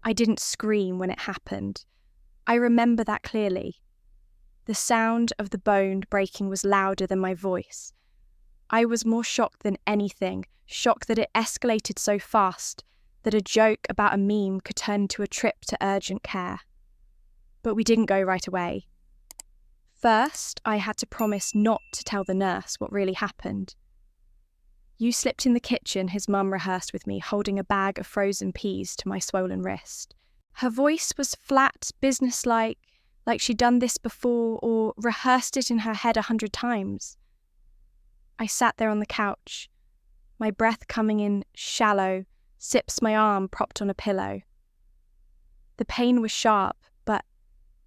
I didn't scream when it happened. I remember that clearly. The sound of the bone breaking was louder than my voice. I was more shocked than anything, shocked that it escalated so fast that a joke about a meme could turn into a trip to urgent care. But we didn't go right away. First, I had to promise not to tell the nurse what really happened. "You slipped in the kitchen," his mum rehearsed with me, holding a bag of frozen peas to my swollen wrist. Her voice was flat, businesslike, like she'd done this before or rehearsed it in her head 100 times. I sat there on the couch, my breath coming in shallow, sips my arm propped on a pillow. The pain was sharp, but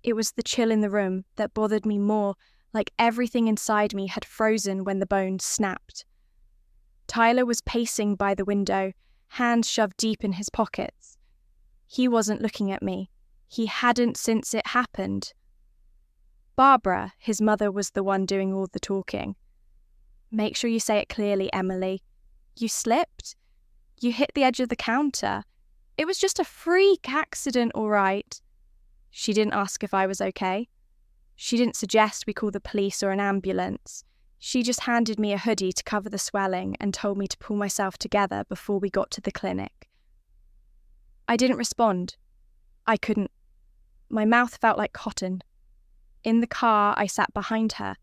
it was the chill in the room that bothered me more, like everything inside me had frozen when the bone snapped. Tyler was pacing by the window, hands shoved deep in his pockets. He wasn't looking at me. He hadn't since it happened. Barbara, his mother, was the one doing all the talking. "Make sure you say it clearly, Emily. You slipped? You hit the edge of the counter. It was just a freak accident, all right." She didn't ask if I was okay. She didn't suggest we call the police or an ambulance. She just handed me a hoodie to cover the swelling and told me to pull myself together before we got to the clinic. I didn't respond. I couldn't. My mouth felt like cotton. In the car, I sat behind her.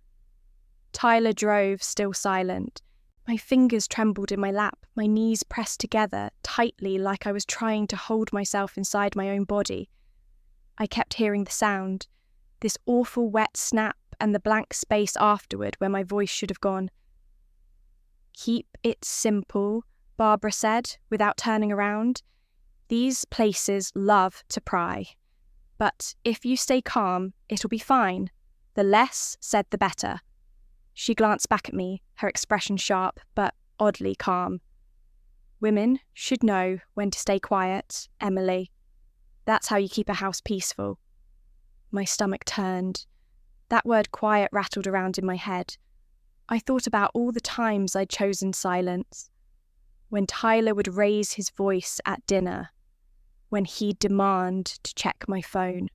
Tyler drove, still silent. My fingers trembled in my lap, my knees pressed together, tightly, like I was trying to hold myself inside my own body. I kept hearing the sound, this awful wet snap and the blank space afterward where my voice should have gone. "Keep it simple," Barbara said, without turning around. "These places love to pry. But if you stay calm, it'll be fine. The less said, the better." She glanced back at me, her expression sharp, but oddly calm. "Women should know when to stay quiet, Emily. That's how you keep a house peaceful." My stomach turned. That word quiet rattled around in my head. I thought about all the times I'd chosen silence. When Tyler would raise his voice at dinner. When he'd demand to check my phone.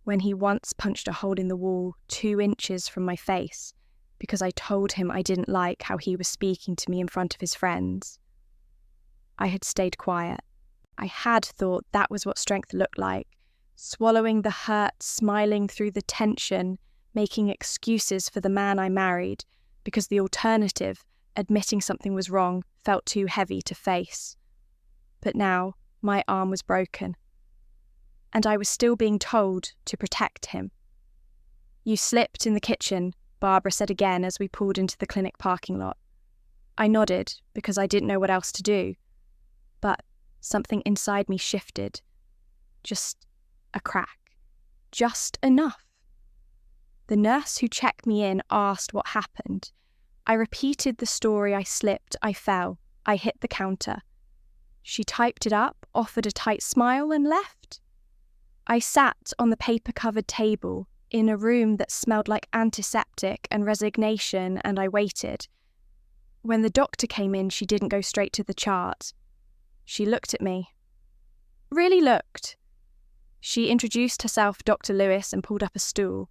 When he once punched a hole in the wall 2 inches from my face because I told him I didn't like how he was speaking to me in front of his friends. I had stayed quiet. I had thought that was what strength looked like, swallowing the hurt, smiling through the tension, making excuses for the man I married, because the alternative, admitting something was wrong, felt too heavy to face. But now, my arm was broken, and I was still being told to protect him. "You slipped in the kitchen," Barbara said again as we pulled into the clinic parking lot. I nodded because I didn't know what else to do, but something inside me shifted. Just a crack. Just enough. The nurse who checked me in asked what happened. I repeated the story. I slipped, I fell, I hit the counter. She typed it up, offered a tight smile, and left. I sat on the paper-covered table in a room that smelled like antiseptic and resignation, and I waited. When the doctor came in, she didn't go straight to the chart. She looked at me. Really looked. She introduced herself, Dr. Lewis, and pulled up a stool.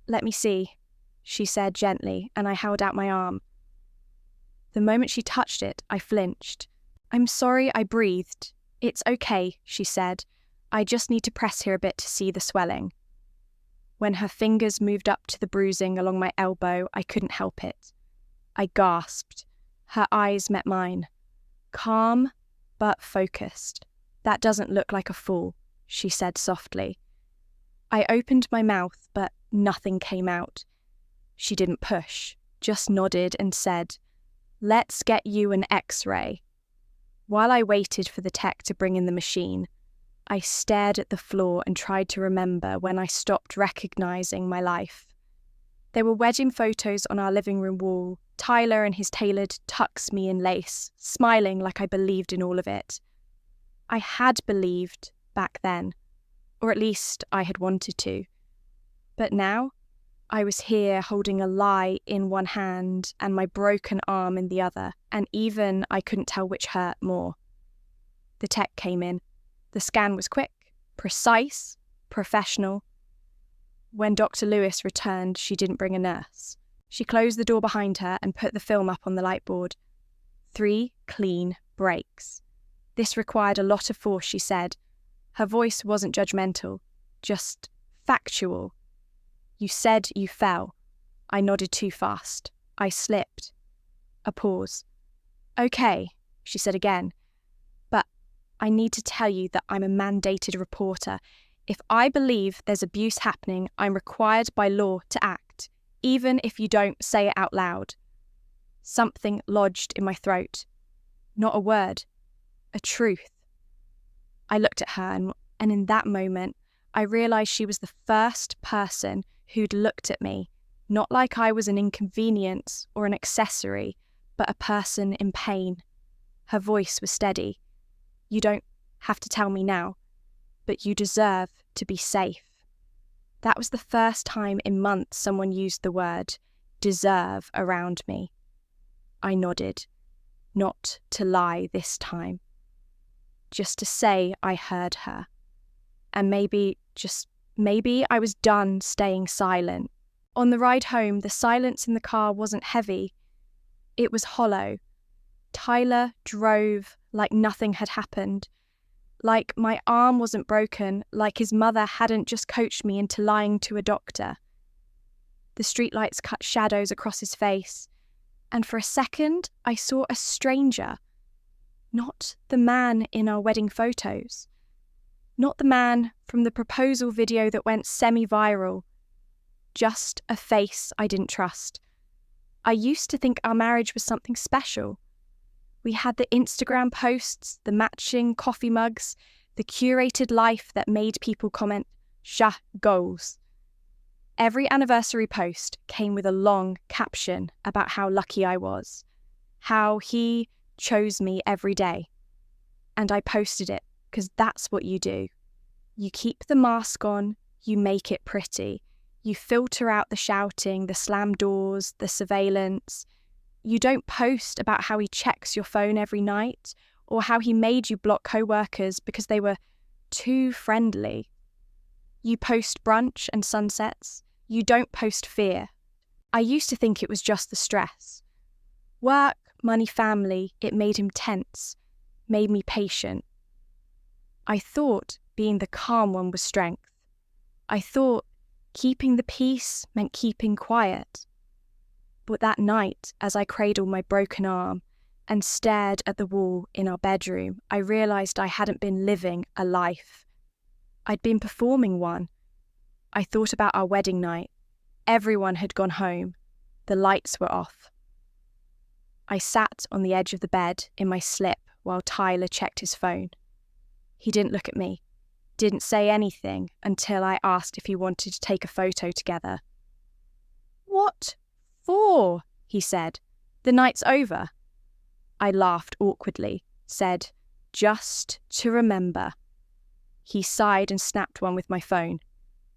"Let me see," she said gently, and I held out my arm. The moment she touched it, I flinched. "I'm sorry," I breathed. "It's okay," she said. "I just need to press here a bit to see the swelling." When her fingers moved up to the bruising along my elbow, I couldn't help it. I gasped. Her eyes met mine. Calm, but focused. "That doesn't look like a fall," she said softly. I opened my mouth, but nothing came out. She didn't push, just nodded and said, "Let's get you an X-ray." While I waited for the tech to bring in the machine, I stared at the floor and tried to remember when I stopped recognizing my life. There were wedding photos on our living room wall, Tyler in his tailored tux-me-in lace, smiling like I believed in all of it. I had believed back then, or at least I had wanted to. But now, I was here holding a lie in one hand and my broken arm in the other, and even I couldn't tell which hurt more. The tech came in. The scan was quick, precise, professional. When Dr. Lewis returned, she didn't bring a nurse. She closed the door behind her and put the film up on the light board. 3 clean breaks. This required a lot of force, she said. Her voice wasn't judgmental, just factual. You said you fell. I nodded too fast. I slipped. A pause. Okay, she said again. But I need to tell you that I'm a mandated reporter. If I believe there's abuse happening, I'm required by law to act, even if you don't say it out loud. Something lodged in my throat. Not a word. A truth. I looked at her and in that moment, I realised she was the first person who'd looked at me, not like I was an inconvenience or an accessory, but a person in pain. Her voice was steady. You don't have to tell me now, but you deserve to be safe. That was the first time in months someone used the word deserve around me. I nodded, not to lie this time, just to say I heard her. And maybe, just maybe, I was done staying silent. On the ride home, the silence in the car wasn't heavy. It was hollow. Tyler drove like nothing had happened. Like my arm wasn't broken, like his mother hadn't just coached me into lying to a doctor. The streetlights cut shadows across his face, and for a second I saw a stranger. Not the man in our wedding photos. Not the man from the proposal video that went semi-viral. Just a face I didn't trust. I used to think our marriage was something special. We had the Instagram posts, the matching coffee mugs, the curated life that made people comment, "Shah goals." Every anniversary post came with a long caption about how lucky I was, how he chose me every day. And I posted it because that's what you do. You keep the mask on, you make it pretty. You filter out the shouting, the slammed doors, the surveillance. You don't post about how he checks your phone every night or how he made you block co-workers because they were too friendly. You post brunch and sunsets. You don't post fear. I used to think it was just the stress. Work, money, family, it made him tense, made me patient. I thought being the calm one was strength. I thought keeping the peace meant keeping quiet. But that night, as I cradled my broken arm and stared at the wall in our bedroom, I realised I hadn't been living a life. I'd been performing one. I thought about our wedding night. Everyone had gone home. The lights were off. I sat on the edge of the bed in my slip while Tyler checked his phone. He didn't look at me, didn't say anything until I asked if he wanted to take a photo together. "What for?" he said. "The night's over." I laughed awkwardly, said, "Just to remember." He sighed and snapped one with my phone,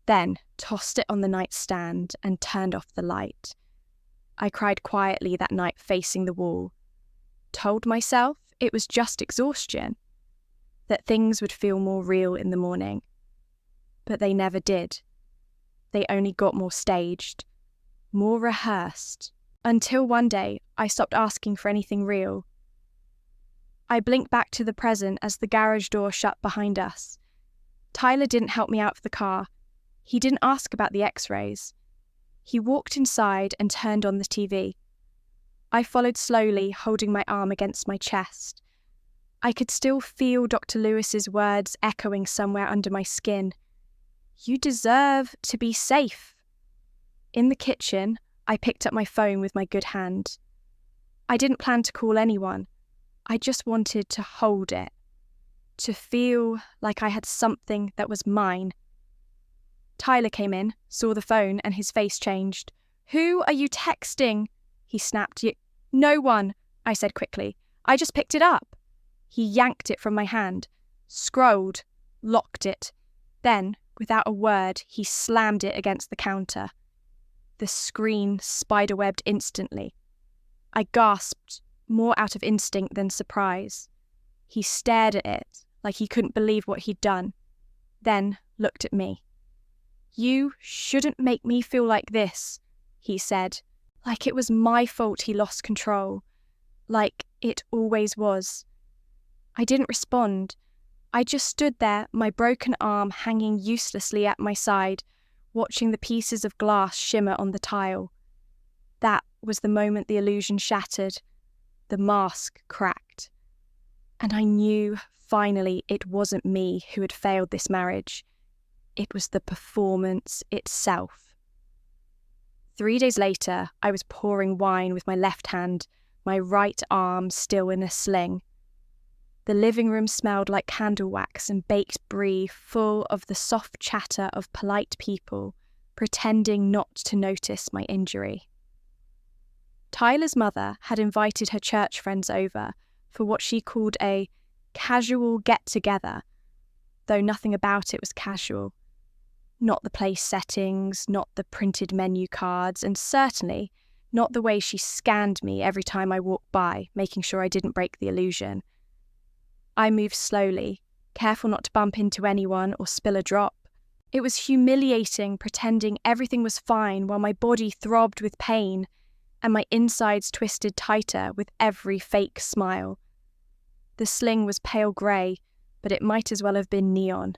then tossed it on the nightstand and turned off the light. I cried quietly that night facing the wall, told myself it was just exhaustion, that things would feel more real in the morning. But they never did. They only got more staged, more rehearsed, until one day I stopped asking for anything real. I blinked back to the present as the garage door shut behind us. Tyler didn't help me out of the car. He didn't ask about the x-rays. He walked inside and turned on the TV. I followed slowly, holding my arm against my chest. I could still feel Dr. Lewis's words echoing somewhere under my skin. You deserve to be safe. In the kitchen, I picked up my phone with my good hand. I didn't plan to call anyone. I just wanted to hold it, to feel like I had something that was mine. Tyler came in, saw the phone, and his face changed. "Who are you texting?" he snapped. "No one," I said quickly. "I just picked it up." He yanked it from my hand, scrolled, locked it. Then, without a word, he slammed it against the counter. The screen spiderwebbed instantly. I gasped, more out of instinct than surprise. He stared at it, like he couldn't believe what he'd done, then looked at me. "You shouldn't make me feel like this," he said, like it was my fault he lost control, like it always was. I didn't respond. I just stood there, my broken arm hanging uselessly at my side, watching the pieces of glass shimmer on the tile. That was the moment the illusion shattered. The mask cracked. And I knew, finally, it wasn't me who had failed this marriage. It was the performance itself. 3 days later, I was pouring wine with my left hand, my right arm still in a sling. The living room smelled like candle wax and baked brie, full of the soft chatter of polite people, pretending not to notice my injury. Tyler's mother had invited her church friends over for what she called a casual get-together, though nothing about it was casual. Not the place settings, not the printed menu cards, and certainly not the way she scanned me every time I walked by, making sure I didn't break the illusion. I moved slowly, careful not to bump into anyone or spill a drop. It was humiliating pretending everything was fine while my body throbbed with pain and my insides twisted tighter with every fake smile. The sling was pale grey, but it might as well have been neon.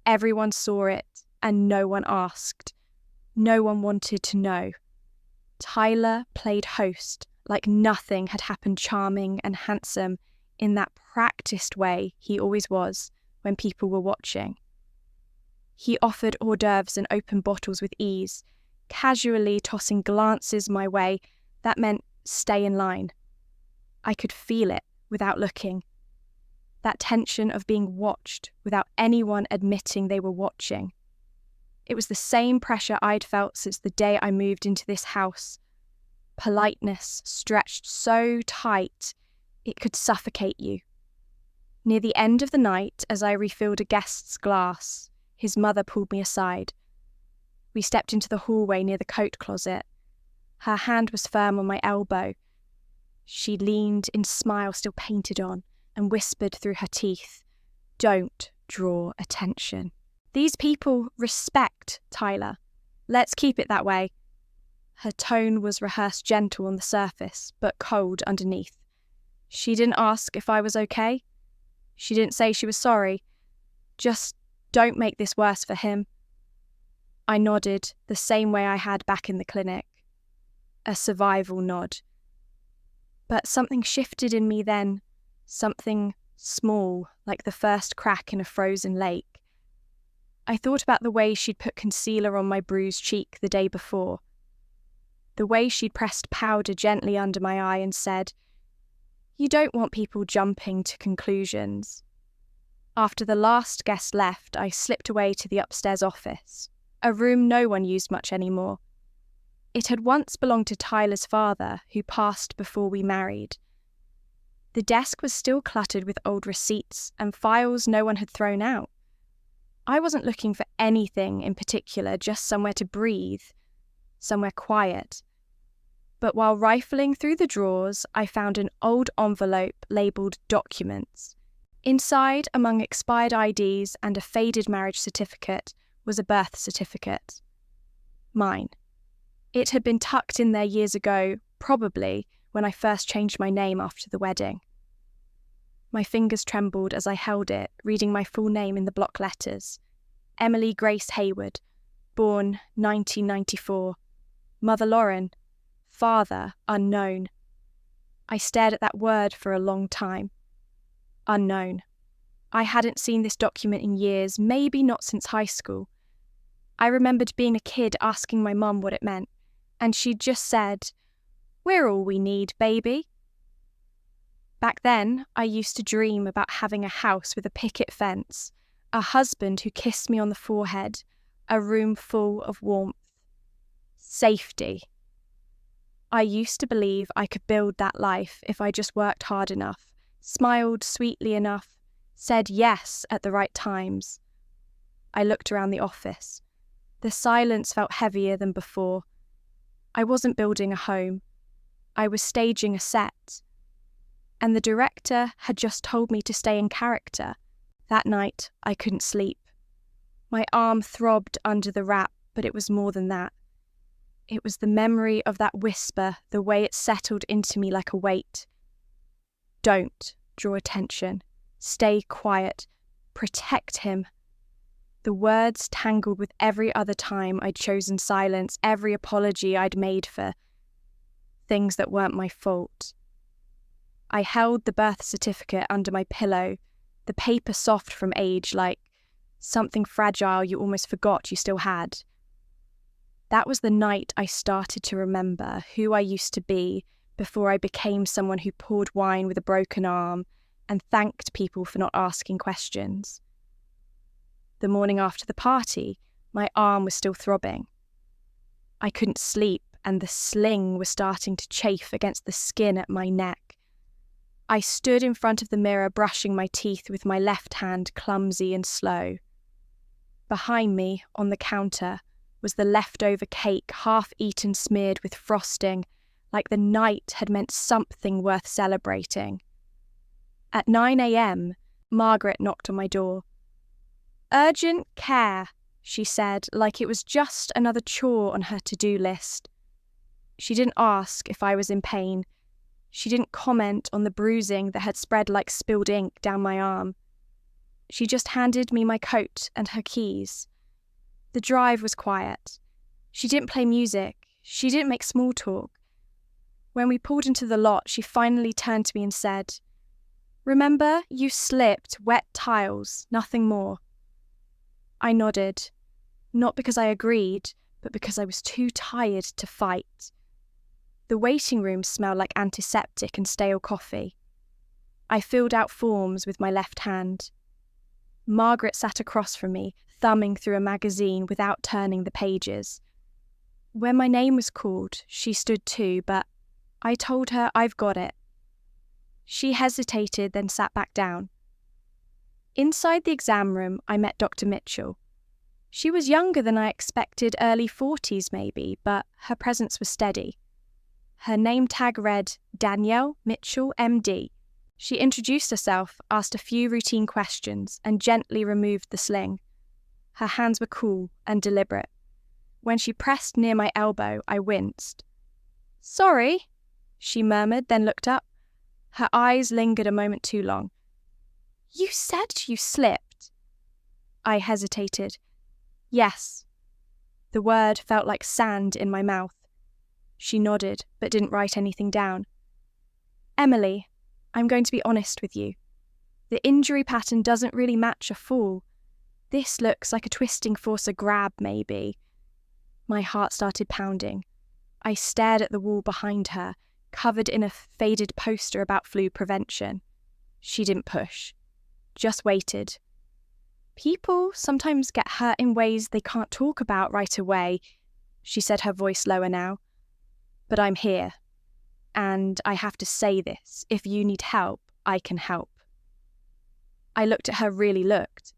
Everyone saw it, and no one asked. No one wanted to know. Tyler played host like nothing had happened, charming and handsome in that practiced way he always was when people were watching. He offered hors d'oeuvres and open bottles with ease, casually tossing glances my way that meant stay in line. I could feel it without looking. That tension of being watched without anyone admitting they were watching. It was the same pressure I'd felt since the day I moved into this house. Politeness stretched so tight it could suffocate you. Near the end of the night, as I refilled a guest's glass, his mother pulled me aside. We stepped into the hallway near the coat closet. Her hand was firm on my elbow. She leaned in smile still painted on and whispered through her teeth, "Don't draw attention. These people respect Tyler. Let's keep it that way." Her tone was rehearsed gentle on the surface, but cold underneath. She didn't ask if I was okay. She didn't say she was sorry. Just don't make this worse for him. I nodded the same way I had back in the clinic. A survival nod. But something shifted in me then, something small, like the first crack in a frozen lake. I thought about the way she'd put concealer on my bruised cheek the day before. The way she'd pressed powder gently under my eye and said, "You don't want people jumping to conclusions." After the last guest left, I slipped away to the upstairs office, a room no one used much anymore. It had once belonged to Tyler's father, who passed before we married. The desk was still cluttered with old receipts and files no one had thrown out. I wasn't looking for anything in particular, just somewhere to breathe, somewhere quiet. But while rifling through the drawers, I found an old envelope labelled documents. Inside, among expired IDs and a faded marriage certificate, was a birth certificate. Mine. It had been tucked in there years ago, probably when I first changed my name after the wedding. My fingers trembled as I held it, reading my full name in the block letters. Emily Grace Hayward, born 1994. Mother Lauren. Father unknown. I stared at that word for a long time. Unknown. I hadn't seen this document in years, maybe not since high school. I remembered being a kid asking my mum what it meant, and she'd just said, "We're all we need, baby." Back then, I used to dream about having a house with a picket fence, a husband who kissed me on the forehead, a room full of warmth. Safety. I used to believe I could build that life if I just worked hard enough, smiled sweetly enough, said yes at the right times. I looked around the office. The silence felt heavier than before. I wasn't building a home. I was staging a set. And the director had just told me to stay in character, That night, I couldn't sleep. My arm throbbed under the wrap, but it was more than that. It was the memory of that whisper, the way it settled into me like a weight. Don't draw attention. Stay quiet. Protect him. The words tangled with every other time I'd chosen silence, every apology I'd made for things that weren't my fault. I held the birth certificate under my pillow, the paper soft from age, like something fragile you almost forgot you still had. That was the night I started to remember who I used to be before I became someone who poured wine with a broken arm and thanked people for not asking questions. The morning after the party, my arm was still throbbing. I couldn't sleep, and the sling was starting to chafe against the skin at my neck. I stood in front of the mirror, brushing my teeth with my left hand, clumsy and slow. Behind me, on the counter, was the leftover cake, half-eaten, smeared with frosting, like the night had meant something worth celebrating. At 9 a.m, Margaret knocked on my door. "Urgent care," she said, like it was just another chore on her to-do list. She didn't ask if I was in pain. She didn't comment on the bruising that had spread like spilled ink down my arm. She just handed me my coat and her keys. The drive was quiet. She didn't play music. She didn't make small talk. When we pulled into the lot, she finally turned to me and said, "Remember, you slipped, wet tiles, nothing more." I nodded, not because I agreed, but because I was too tired to fight. The waiting room smelled like antiseptic and stale coffee. I filled out forms with my left hand. Margaret sat across from me, thumbing through a magazine without turning the pages. When my name was called, she stood too, but I told her I've got it. She hesitated, then sat back down. Inside the exam room, I met Dr. Mitchell. She was younger than I expected, early 40s maybe, but her presence was steady. Her name tag read Danielle Mitchell, MD. She introduced herself, asked a few routine questions, and gently removed the sling. Her hands were cool and deliberate. When she pressed near my elbow, I winced. "Sorry," she murmured, then looked up. Her eyes lingered a moment too long. "You said you slipped." I hesitated. "Yes." The word felt like sand in my mouth. She nodded, but didn't write anything down. "Emily, I'm going to be honest with you. The injury pattern doesn't really match a fall. This looks like a twisting force, a grab, maybe." My heart started pounding. I stared at the wall behind her, covered in a faded poster about flu prevention. She didn't push, just waited. "People sometimes get hurt in ways they can't talk about right away," she said, her voice lower now. "But I'm here, and I have to say this. If you need help, I can help." I looked at her, really looked.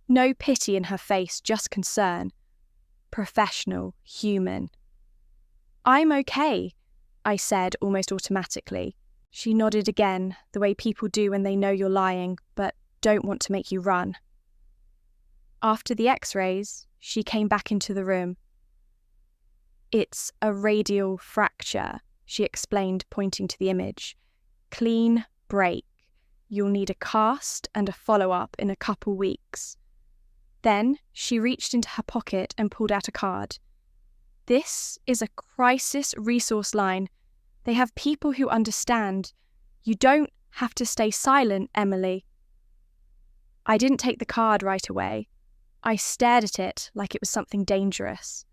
No pity in her face, just concern. Professional, human. "I'm okay," I said almost automatically. She nodded again, the way people do when they know you're lying, but don't want to make you run. After the x-rays, she came back into the room. "It's a radial fracture," she explained, pointing to the image. "Clean break. You'll need a cast and a follow-up in a couple weeks." Then she reached into her pocket and pulled out a card. "This is a crisis resource line. They have people who understand. You don't have to stay silent, Emily." I didn't take the card right away. I stared at it like it was something dangerous.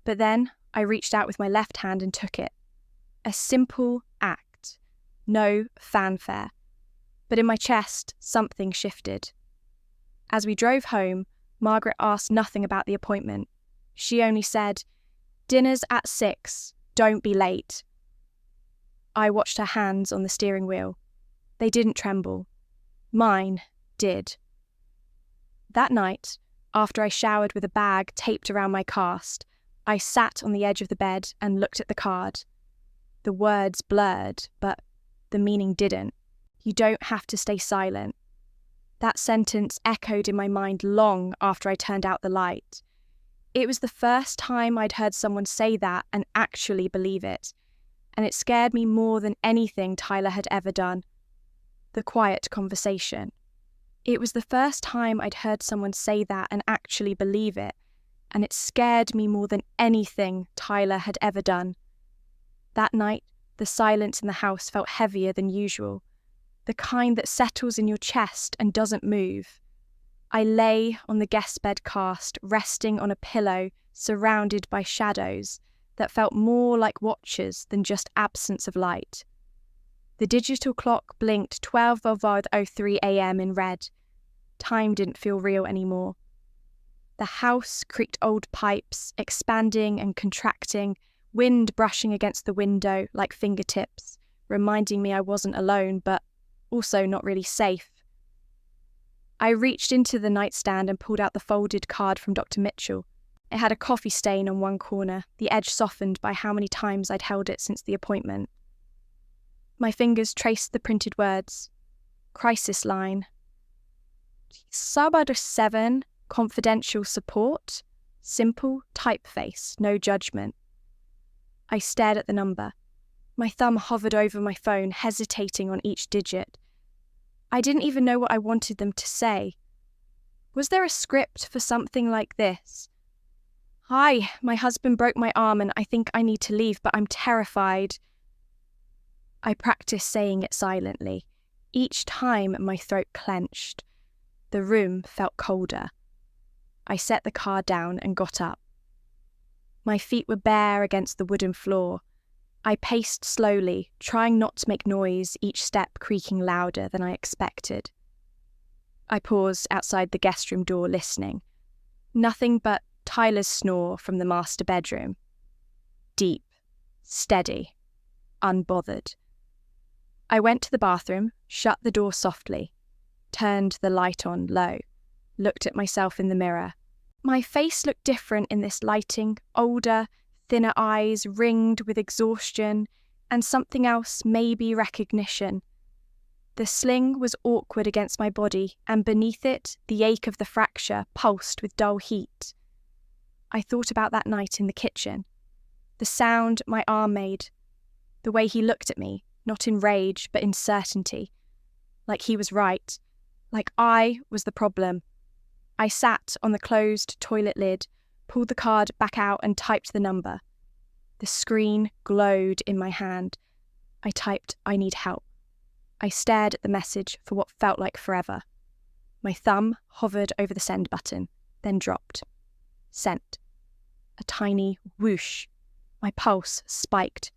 But then I reached out with my left hand and took it. A simple act. No fanfare. But in my chest, something shifted. As we drove home, Margaret asked nothing about the appointment. She only said, "Dinner's at 6. Don't be late." I watched her hands on the steering wheel. They didn't tremble. Mine did. That night, after I showered with a bag taped around my cast, I sat on the edge of the bed and looked at the card. The words blurred, but the meaning didn't. You don't have to stay silent. That sentence echoed in my mind long after I turned out the light. It was the first time I'd heard someone say that and actually believe it, and it scared me more than anything Tyler had ever done. The quiet conversation. It was the first time I'd heard someone say that and actually believe it, and it scared me more than anything Tyler had ever done. That night, the silence in the house felt heavier than usual, the kind that settles in your chest and doesn't move. I lay on the guest bed cast, resting on a pillow surrounded by shadows that felt more like watchers than just absence of light. The digital clock blinked 12:03 a.m. in red. Time didn't feel real anymore. The house creaked old pipes, expanding and contracting, wind brushing against the window like fingertips, reminding me I wasn't alone, but also not really safe. I reached into the nightstand and pulled out the folded card from Dr. Mitchell. It had a coffee stain on one corner, the edge softened by how many times I'd held it since the appointment. My fingers traced the printed words. Crisis line. Sabado 7, confidential support. Simple typeface, no judgment. I stared at the number. My thumb hovered over my phone, hesitating on each digit. I didn't even know what I wanted them to say. Was there a script for something like this? Hi, my husband broke my arm and I think I need to leave, but I'm terrified. I practiced saying it silently. Each time my throat clenched. The room felt colder. I set the card down and got up. My feet were bare against the wooden floor. I paced slowly, trying not to make noise, each step creaking louder than I expected. I paused outside the guest room door, listening. Nothing but Tyler's snore from the master bedroom. Deep, steady, unbothered. I went to the bathroom, shut the door softly, turned the light on low, looked at myself in the mirror. My face looked different in this lighting, older, thinner eyes ringed with exhaustion, and something else, maybe recognition. The sling was awkward against my body, and beneath it, the ache of the fracture pulsed with dull heat. I thought about that night in the kitchen, the sound my arm made, the way he looked at me, not in rage, but in certainty, like he was right, like I was the problem. I sat on the closed toilet lid, pulled the card back out and typed the number. The screen glowed in my hand. I typed, I need help. I stared at the message for what felt like forever. My thumb hovered over the send button, then dropped. Sent. A tiny whoosh. My pulse spiked.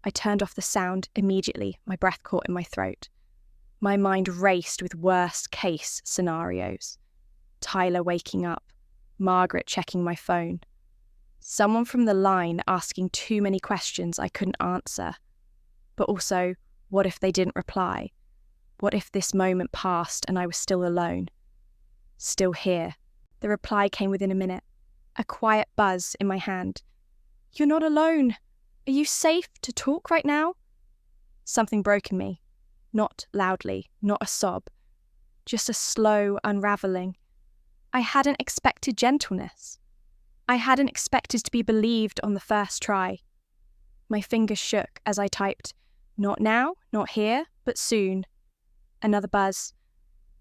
I turned off the sound immediately, my breath caught in my throat. My mind raced with worst-case scenarios. Tyler waking up, Margaret checking my phone. Someone from the line asking too many questions I couldn't answer. But also, what if they didn't reply? What if this moment passed and I was still alone? Still here. The reply came within a minute. A quiet buzz in my hand. You're not alone. Are you safe to talk right now? Something broke in me. Not loudly, not a sob. Just a slow unravelling. I hadn't expected gentleness. I hadn't expected to be believed on the first try. My fingers shook as I typed, not now, not here, but soon. Another buzz.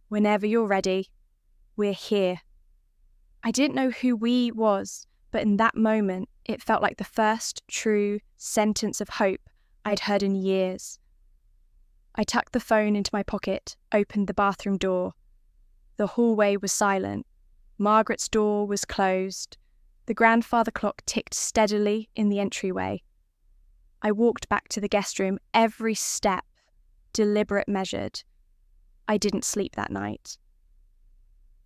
Whenever you're ready, we're here. I didn't know who we was, but in that moment, it felt like the first true sentence of hope I'd heard in years. I tucked the phone into my pocket, opened the bathroom door. The hallway was silent. Margaret's door was closed. The grandfather clock ticked steadily in the entryway. I walked back to the guest room, every step deliberate, measured. I didn't sleep that night.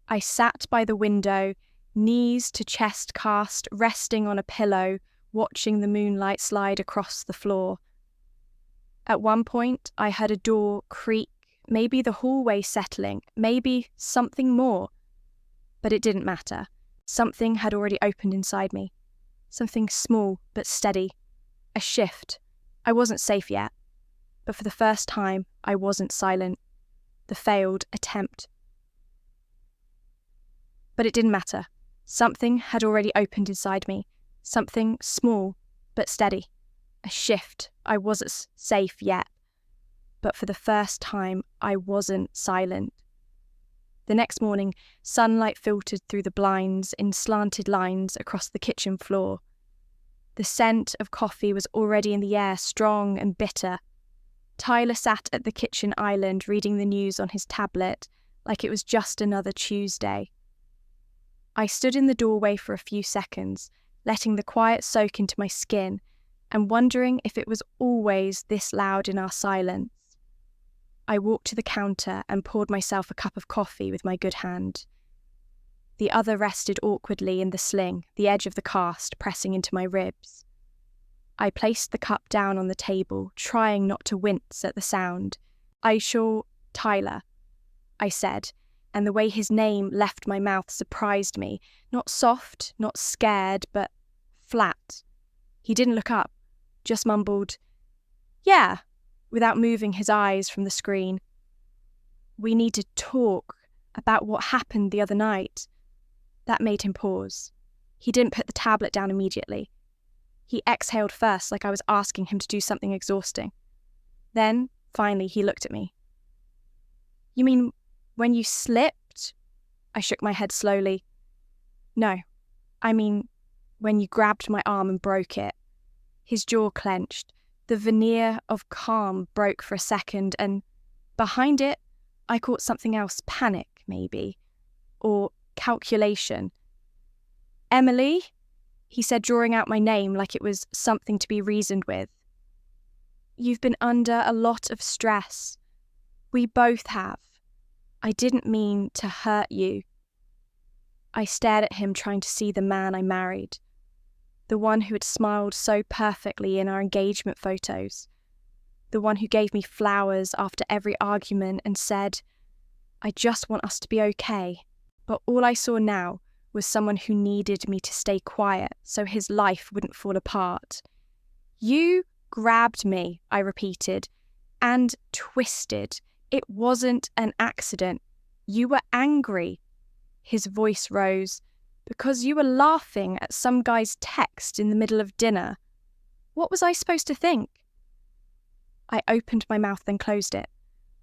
I sat by the window, knees to chest cast, resting on a pillow, watching the moonlight slide across the floor. At one point, I heard a door creak, maybe the hallway settling, maybe something more. But it didn't matter. Something had already opened inside me. Something small but steady. A shift. I wasn't safe yet. But for the first time, I wasn't silent. The failed attempt But it didn't matter. Something had already opened inside me. Something small but steady. A shift. I wasn't safe yet. But for the first time, I wasn't silent. The next morning, sunlight filtered through the blinds in slanted lines across the kitchen floor. The scent of coffee was already in the air, strong and bitter. Tyler sat at the kitchen island reading the news on his tablet like it was just another Tuesday. I stood in the doorway for a few seconds, letting the quiet soak into my skin and wondering if it was always this loud in our silence. I walked to the counter and poured myself a cup of coffee with my good hand. The other rested awkwardly in the sling, the edge of the cast pressing into my ribs. I placed the cup down on the table, trying not to wince at the sound. Tyler, I said, and the way his name left my mouth surprised me. Not soft, not scared, but flat. He didn't look up, just mumbled, "Yeah," without moving his eyes from the screen. "We need to talk about what happened the other night." That made him pause. He didn't put the tablet down immediately. He exhaled first, like I was asking him to do something exhausting. Then, finally, he looked at me. "You mean when you slipped?" I shook my head slowly. "No, I mean when you grabbed my arm and broke it." His jaw clenched. The veneer of calm broke for a second, and behind it, I caught something else. Panic, maybe. Or calculation. "Emily?" he said, drawing out my name like it was something to be reasoned with. "You've been under a lot of stress. We both have. I didn't mean to hurt you." I stared at him, trying to see the man I married. The one who had smiled so perfectly in our engagement photos. The one who gave me flowers after every argument and said, "I just want us to be okay." But all I saw now was someone who needed me to stay quiet so his life wouldn't fall apart. "You grabbed me," I repeated, "and twisted. It wasn't an accident. You were angry." His voice rose. "Because you were laughing at some guy's text in the middle of dinner. What was I supposed to think?" I opened my mouth then closed it,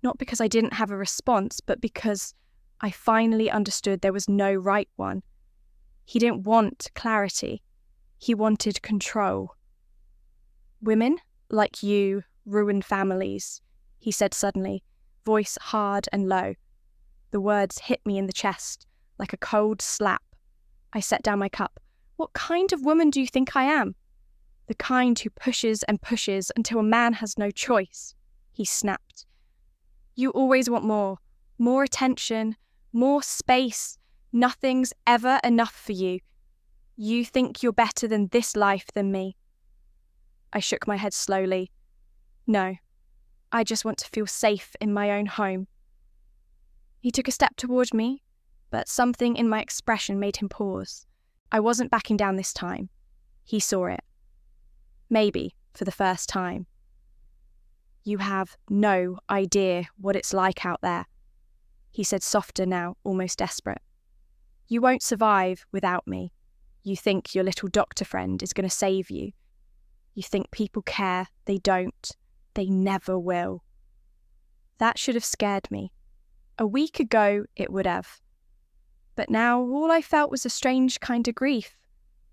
not because I didn't have a response, but because I finally understood there was no right one. He didn't want clarity. He wanted control. "Women, like you, ruin families," he said suddenly, voice hard and low. The words hit me in the chest like a cold slap. I set down my cup. "What kind of woman do you think I am?" "The kind who pushes and pushes until a man has no choice," he snapped. "You always want more. More attention, more space. Nothing's ever enough for you. You think you're better than this life than me." I shook my head slowly. "No, I just want to feel safe in my own home." He took a step toward me, but something in my expression made him pause. I wasn't backing down this time. He saw it. Maybe for the first time. "You have no idea what it's like out there," he said, softer now, almost desperate. "You won't survive without me. You think your little doctor friend is going to save you. You think people care. They don't. They never will." That should have scared me. A week ago, it would have. But now all I felt was a strange kind of grief.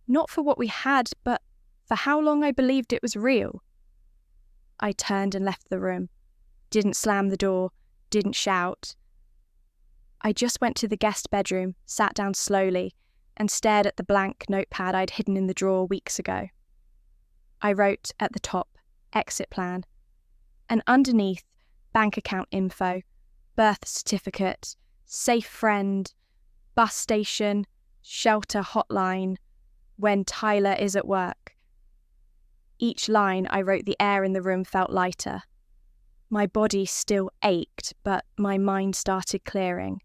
Not for what we had, but for how long I believed it was real. I turned and left the room. Didn't slam the door. Didn't shout. I just went to the guest bedroom, sat down slowly, and stared at the blank notepad I'd hidden in the drawer weeks ago. I wrote at the top, exit plan, and underneath, bank account info, birth certificate, safe friend, bus station, shelter hotline, when Tyler is at work. Each line I wrote, the air in the room felt lighter. My body still ached, but my mind started clearing.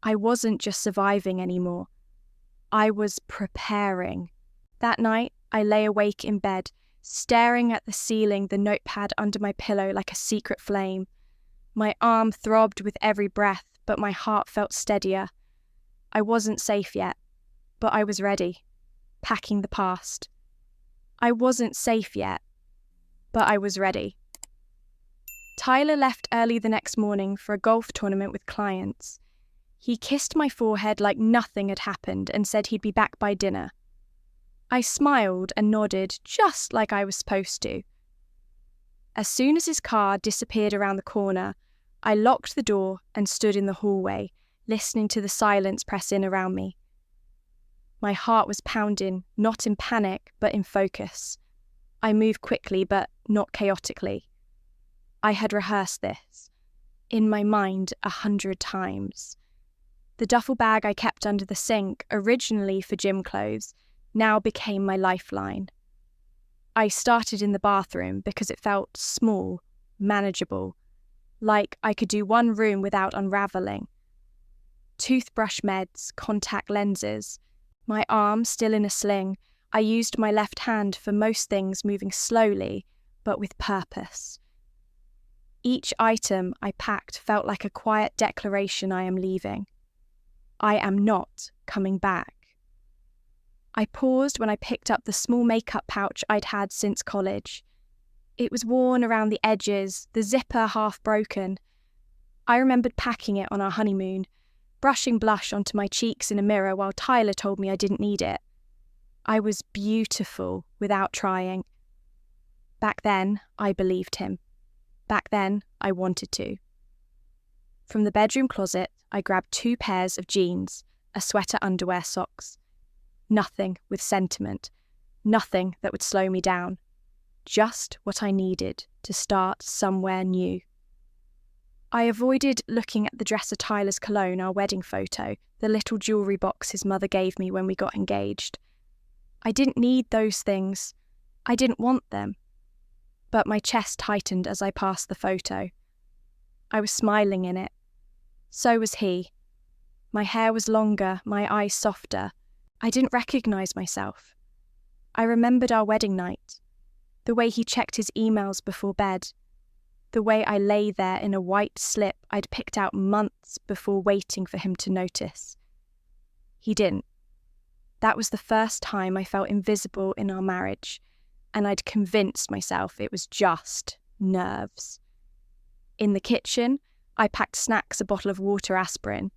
I wasn't just surviving anymore. I was preparing. That night, I lay awake in bed, staring at the ceiling, the notepad under my pillow like a secret flame. My arm throbbed with every breath, but my heart felt steadier. I wasn't safe yet, but I was ready, packing the past. I wasn't safe yet, but I was ready. Tyler left early the next morning for a golf tournament with clients. He kissed my forehead like nothing had happened and said he'd be back by dinner. I smiled and nodded just like I was supposed to. As soon as his car disappeared around the corner, I locked the door and stood in the hallway, listening to the silence press in around me. My heart was pounding, not in panic, but in focus. I moved quickly, but not chaotically. I had rehearsed this, in my mind 100 times. The duffel bag I kept under the sink, originally for gym clothes, now became my lifeline. I started in the bathroom because it felt small, manageable, like I could do one room without unravelling. Toothbrush meds, contact lenses, my arm still in a sling, I used my left hand for most things, moving slowly, but with purpose. Each item I packed felt like a quiet declaration I am leaving. I am not coming back. I paused when I picked up the small makeup pouch I'd had since college. It was worn around the edges, the zipper half broken. I remembered packing it on our honeymoon, brushing blush onto my cheeks in a mirror while Tyler told me I didn't need it. I was beautiful without trying. Back then, I believed him. Back then, I wanted to. From the bedroom closet, I grabbed 2 pairs of jeans, a sweater, underwear, socks. Nothing with sentiment, nothing that would slow me down. Just what I needed to start somewhere new. I avoided looking at the dresser Tyler's cologne, our wedding photo, the little jewellery box his mother gave me when we got engaged. I didn't need those things. I didn't want them. But my chest tightened as I passed the photo. I was smiling in it. So was he. My hair was longer, my eyes softer. I didn't recognise myself. I remembered our wedding night, the way he checked his emails before bed, the way I lay there in a white slip I'd picked out months before waiting for him to notice. He didn't. That was the first time I felt invisible in our marriage, and I'd convinced myself it was just nerves. In the kitchen, I packed snacks, a bottle of water, aspirin.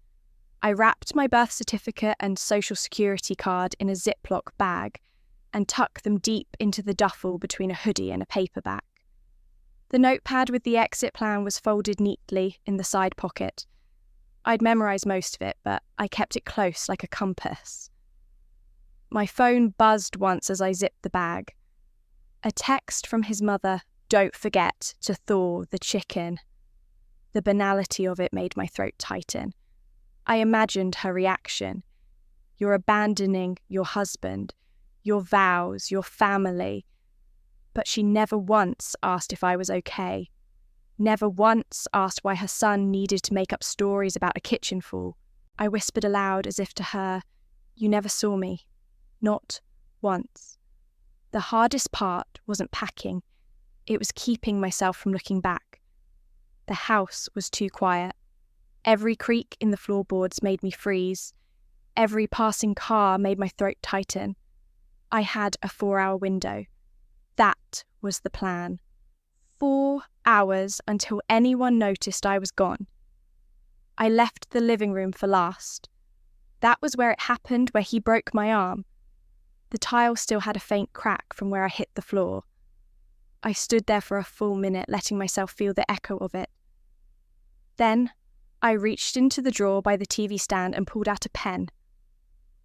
I wrapped my birth certificate and social security card in a Ziploc bag and tucked them deep into the duffel between a hoodie and a paperback. The notepad with the exit plan was folded neatly in the side pocket. I'd memorised most of it, but I kept it close like a compass. My phone buzzed once as I zipped the bag. A text from his mother, "Don't forget to thaw the chicken." The banality of it made my throat tighten. I imagined her reaction. You're abandoning your husband, your vows, your family. But she never once asked if I was okay. Never once asked why her son needed to make up stories about a kitchen fall. I whispered aloud as if to her, "You never saw me. Not once." The hardest part wasn't packing. It was keeping myself from looking back. The house was too quiet. Every creak in the floorboards made me freeze. Every passing car made my throat tighten. I had a 4-hour window. That was the plan. 4 hours until anyone noticed I was gone. I left the living room for last. That was where it happened, where he broke my arm. The tile still had a faint crack from where I hit the floor. I stood there for a full minute, letting myself feel the echo of it. Then I reached into the drawer by the TV stand and pulled out a pen.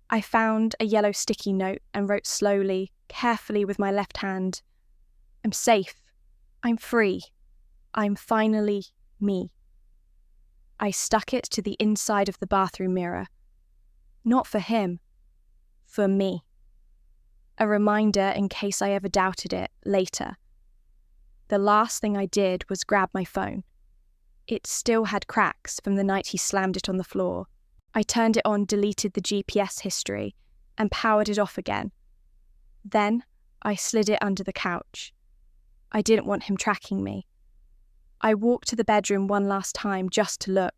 I found a yellow sticky note and wrote slowly, carefully with my left hand, "I'm safe. I'm free. I'm finally me." I stuck it to the inside of the bathroom mirror. Not for him. For me. A reminder in case I ever doubted it later. The last thing I did was grab my phone. It still had cracks from the night he slammed it on the floor. I turned it on, deleted the GPS history, and powered it off again. Then I slid it under the couch. I didn't want him tracking me. I walked to the bedroom one last time just to look.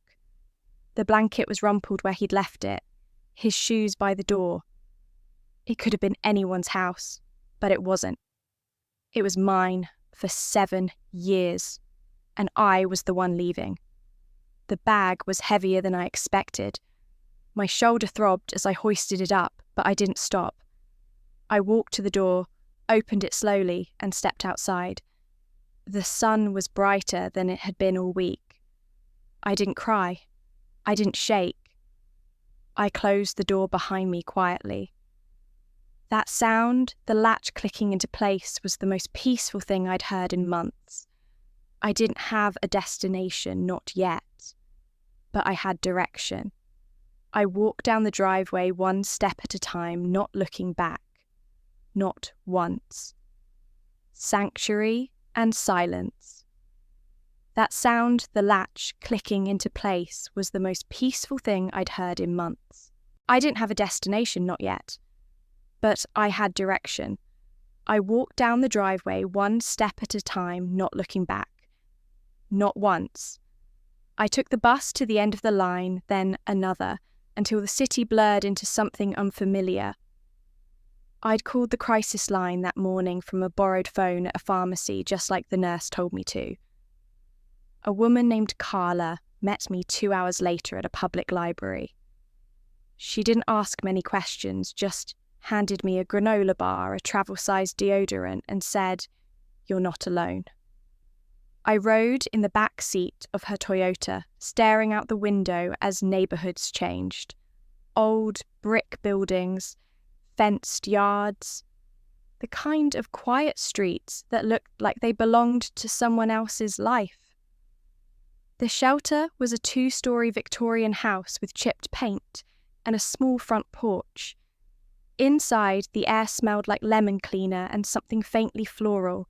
The blanket was rumpled where he'd left it. his shoes by the door. It could have been anyone's house, but it wasn't. It was mine for 7 years, and I was the one leaving. The bag was heavier than I expected. My shoulder throbbed as I hoisted it up, but I didn't stop. I walked to the door, opened it slowly, and stepped outside. The sun was brighter than it had been all week. I didn't cry. I didn't shake. I closed the door behind me quietly. That sound, the latch clicking into place, was the most peaceful thing I'd heard in months. I didn't have a destination, not yet. But I had direction. I walked down the driveway one step at a time, not looking back. Not once. Sanctuary and silence. That sound, the latch clicking into place, was the most peaceful thing I'd heard in months. I didn't have a destination, not yet. But I had direction. I walked down the driveway one step at a time, not looking back. Not once. I took the bus to the end of the line, then another, until the city blurred into something unfamiliar. I'd called the crisis line that morning from a borrowed phone at a pharmacy, just like the nurse told me to. A woman named Carla met me 2 hours later at a public library. She didn't ask many questions, just handed me a granola bar, a travel-sized deodorant, and said, "You're not alone." I rode in the back seat of her Toyota, staring out the window as neighbourhoods changed. Old brick buildings, fenced yards, the kind of quiet streets that looked like they belonged to someone else's life. The shelter was a 2-story Victorian house with chipped paint and a small front porch. Inside, the air smelled like lemon cleaner and something faintly floral.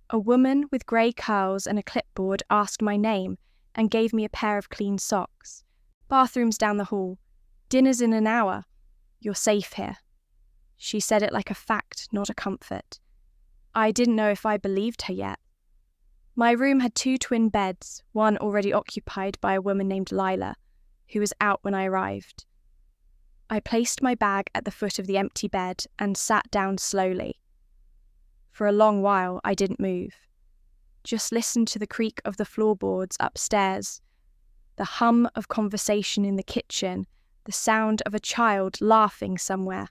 A woman with grey curls and a clipboard asked my name and gave me a pair of clean socks. "Bathrooms down the hall. Dinner's in an hour. You're safe here." She said it like a fact, not a comfort. I didn't know if I believed her yet. My room had 2 twin beds, one already occupied by a woman named Lila, who was out when I arrived. I placed my bag at the foot of the empty bed and sat down slowly. For a long while, I didn't move. Just listened to the creak of the floorboards upstairs, the hum of conversation in the kitchen, the sound of a child laughing somewhere.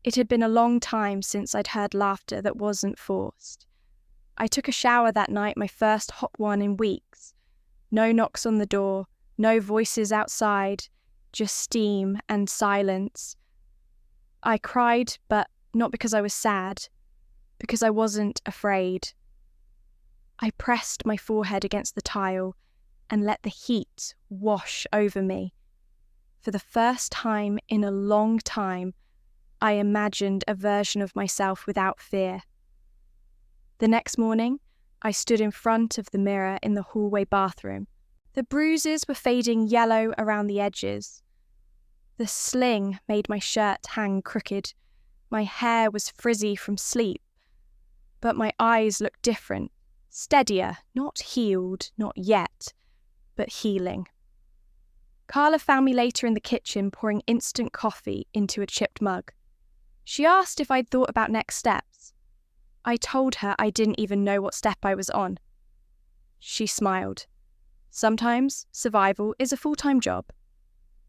It had been a long time since I'd heard laughter that wasn't forced. I took a shower that night, my first hot one in weeks. No knocks on the door, no voices outside, just steam and silence. I cried, but not because I was sad, because I wasn't afraid. I pressed my forehead against the tile and let the heat wash over me. For the first time in a long time, I imagined a version of myself without fear. The next morning, I stood in front of the mirror in the hallway bathroom. The bruises were fading yellow around the edges. The sling made my shirt hang crooked. My hair was frizzy from sleep. But my eyes looked different, steadier, not healed, not yet, but healing. Carla found me later in the kitchen pouring instant coffee into a chipped mug. She asked if I'd thought about next steps. I told her I didn't even know what step I was on. She smiled. "Sometimes survival is a full-time job.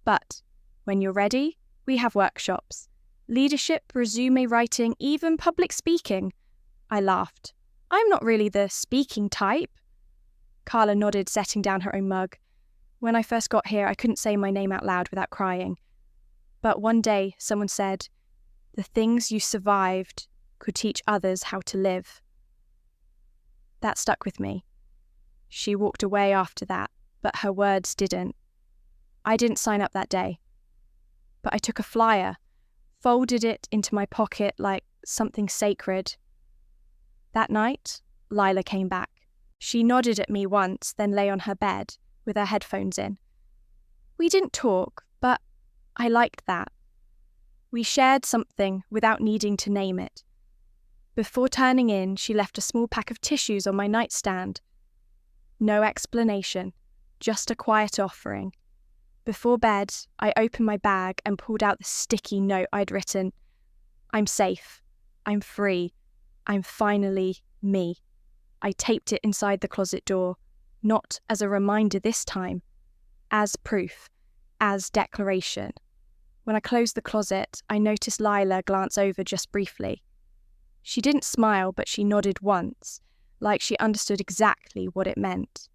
But when you're ready, we have workshops. Leadership, resume writing, even public speaking." I laughed. "I'm not really the speaking type." Carla nodded, setting down her own mug. "When I first got here, I couldn't say my name out loud without crying. But one day, someone said, 'The things you survived could teach others how to live.' That stuck with me. She walked away after that, but her words didn't. I didn't sign up that day. But I took a flyer, folded it into my pocket like something sacred. That night, Lila came back. She nodded at me once, then lay on her bed, with her headphones in. We didn't talk, but I liked that. We shared something without needing to name it. Before turning in, she left a small pack of tissues on my nightstand. No explanation, just a quiet offering. Before bed, I opened my bag and pulled out the sticky note I'd written. I'm safe. I'm free. I'm finally me. I taped it inside the closet door, not as a reminder this time, as proof, as declaration. When I closed the closet, I noticed Lila glance over just briefly. She didn't smile, but she nodded once, like she understood exactly what it meant.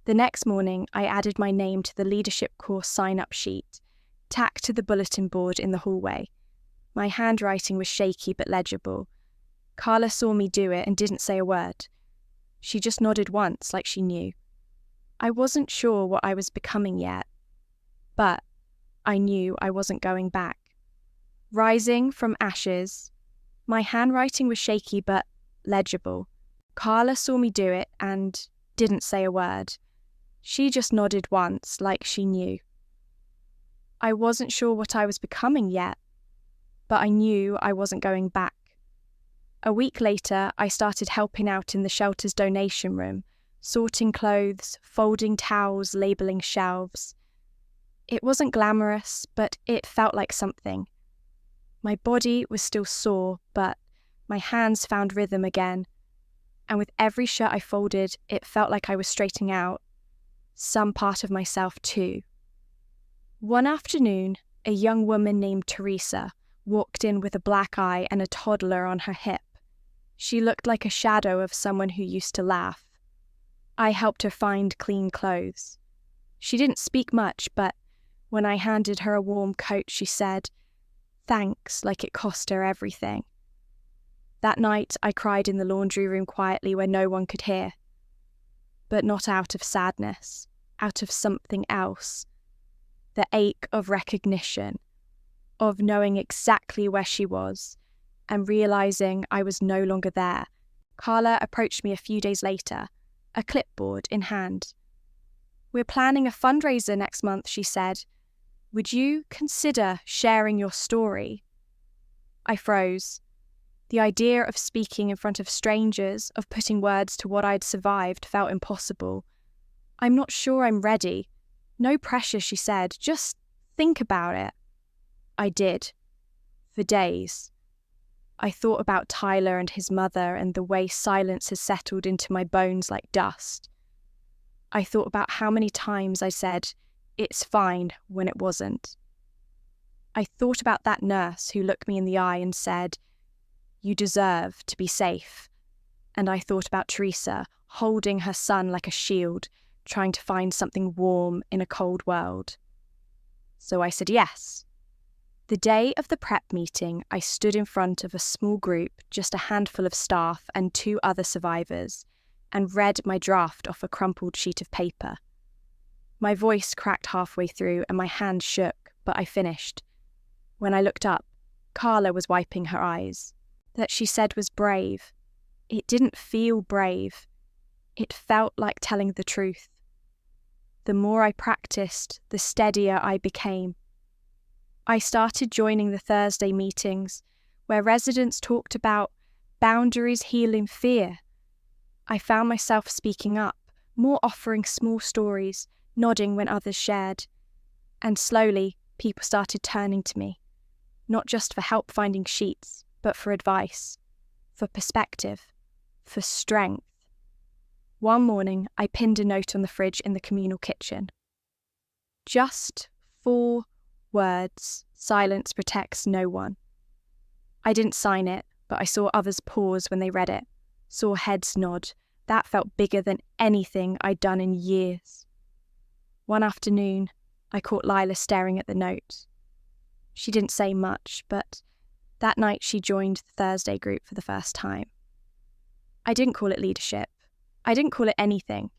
The next morning, I added my name to the leadership course sign-up sheet, tacked to the bulletin board in the hallway. My handwriting was shaky but legible. Carla saw me do it and didn't say a word. She just nodded once, like she knew. I wasn't sure what I was becoming yet, but I knew I wasn't going back. Rising from ashes, my handwriting was shaky but legible. Carla saw me do it and didn't say a word. She just nodded once, like she knew. I wasn't sure what I was becoming yet, but I knew I wasn't going back. A week later, I started helping out in the shelter's donation room, sorting clothes, folding towels, labelling shelves. It wasn't glamorous, but it felt like something. My body was still sore, but my hands found rhythm again, and with every shirt I folded, it felt like I was straightening out some part of myself too. One afternoon, a young woman named Teresa walked in with a black eye and a toddler on her hip. She looked like a shadow of someone who used to laugh. I helped her find clean clothes. She didn't speak much, but when I handed her a warm coat, she said, "Thanks," like it cost her everything. That night, I cried in the laundry room quietly where no one could hear. But not out of sadness, out of something else. The ache of recognition, of knowing exactly where she was, and realising I was no longer there. Carla approached me a few days later, a clipboard in hand. "We're planning a fundraiser next month," she said. "Would you consider sharing your story?" I froze. The idea of speaking in front of strangers, of putting words to what I'd survived, felt impossible. "I'm not sure I'm ready." "No pressure," she said. "Just think about it." I did. For days. I thought about Tyler and his mother and the way silence has settled into my bones like dust. I thought about how many times I said, "It's fine," when it wasn't. I thought about that nurse who looked me in the eye and said, "You deserve to be safe." And I thought about Teresa holding her son like a shield, trying to find something warm in a cold world. So I said yes. The day of the prep meeting, I stood in front of a small group, just a handful of staff and 2 other survivors, and read my draft off a crumpled sheet of paper. My voice cracked halfway through and my hand shook, but I finished. When I looked up, Carla was wiping her eyes. That she said was brave. It didn't feel brave. It felt like telling the truth. The more I practiced, the steadier I became. I started joining the Thursday meetings, where residents talked about boundaries healing fear. I found myself speaking up, more offering small stories, nodding when others shared. And slowly, people started turning to me, not just for help finding sheets, but for advice, for perspective, for strength. One morning, I pinned a note on the fridge in the communal kitchen. Just 4 words: silence protects no one. I didn't sign it, but I saw others pause when they read it, saw heads nod. That felt bigger than anything I'd done in years. One afternoon, I caught Lila staring at the note. She didn't say much, but that night she joined the Thursday group for the first time. I didn't call it leadership. I didn't call it anything.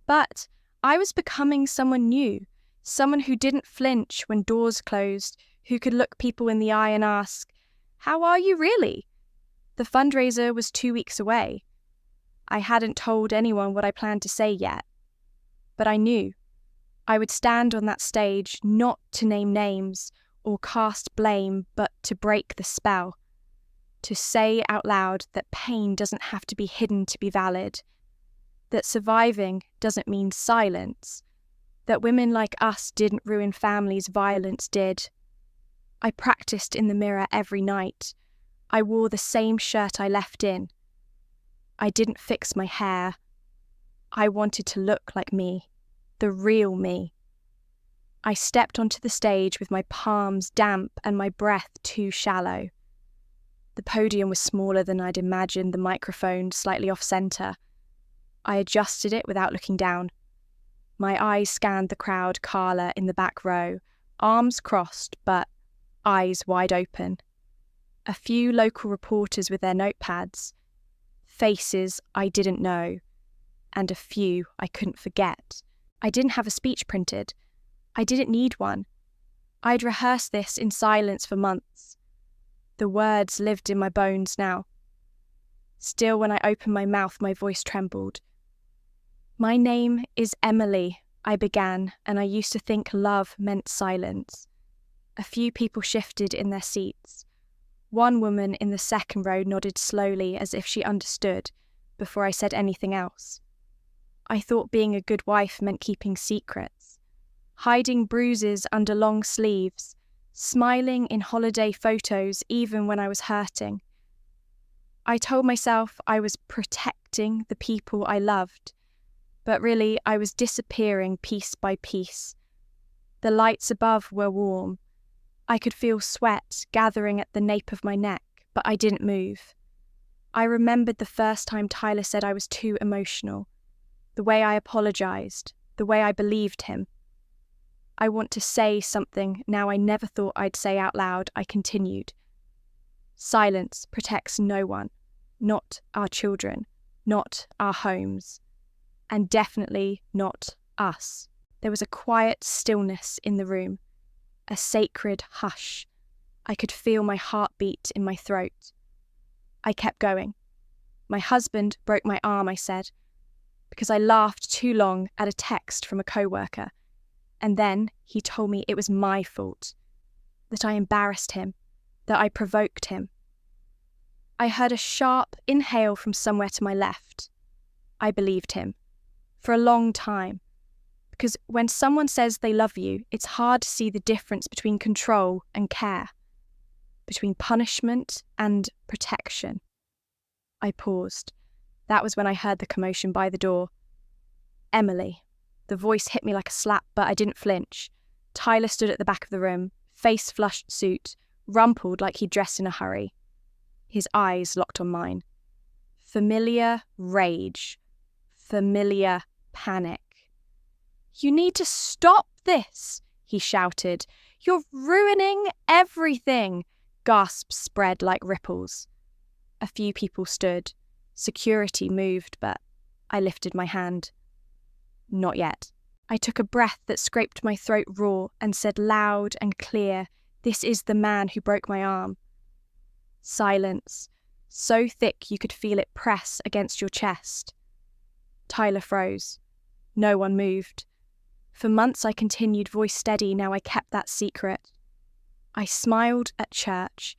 But I was becoming someone new, someone who didn't flinch when doors closed, who could look people in the eye and ask, "How are you really?" The fundraiser was 2 weeks away. I hadn't told anyone what I planned to say yet. But I knew I would stand on that stage not to name names or cast blame, but to break the spell. To say out loud that pain doesn't have to be hidden to be valid. That surviving doesn't mean silence. That women like us didn't ruin families, violence did. I practiced in the mirror every night. I wore the same shirt I left in. I didn't fix my hair. I wanted to look like me, the real me. I stepped onto the stage with my palms damp and my breath too shallow. The podium was smaller than I'd imagined, the microphone slightly off-centre. I adjusted it without looking down. My eyes scanned the crowd, Carla in the back row, arms crossed but eyes wide open. A few local reporters with their notepads, faces I didn't know, and a few I couldn't forget. I didn't have a speech printed. I didn't need one. I'd rehearsed this in silence for months. The words lived in my bones now. Still, when I opened my mouth, my voice trembled. "My name is Emily," I began, and I used to think love meant silence. A few people shifted in their seats. One woman in the second row nodded slowly as if she understood before I said anything else. I thought being a good wife meant keeping secrets, hiding bruises under long sleeves, smiling in holiday photos even when I was hurting. I told myself I was protecting the people I loved, but really I was disappearing piece by piece. The lights above were warm. I could feel sweat gathering at the nape of my neck, but I didn't move. I remembered the first time Tyler said I was too emotional, the way I apologised, the way I believed him. I want to say something now I never thought I'd say out loud, I continued. Silence protects no one, not our children, not our homes, and definitely not us. There was a quiet stillness in the room, a sacred hush. I could feel my heartbeat in my throat. I kept going. "My husband broke my arm," I said, because I laughed too long at a text from a co-worker. And then he told me it was my fault, that I embarrassed him, that I provoked him. I heard a sharp inhale from somewhere to my left. I believed him. For a long time. Because when someone says they love you, it's hard to see the difference between control and care, between punishment and protection. I paused. That was when I heard the commotion by the door. "Emily." The voice hit me like a slap, but I didn't flinch. Tyler stood at the back of the room, face-flushed suit, rumpled like he'd dressed in a hurry. His eyes locked on mine. Familiar rage. Familiar panic. "You need to stop this," he shouted. "You're ruining everything." Gasps spread like ripples. A few people stood. Security moved, but I lifted my hand. Not yet. I took a breath that scraped my throat raw and said loud and clear, "This is the man who broke my arm." Silence, so thick you could feel it press against your chest. Tyler froze. No one moved. For months I continued, voice steady. Now I kept that secret. I smiled at church.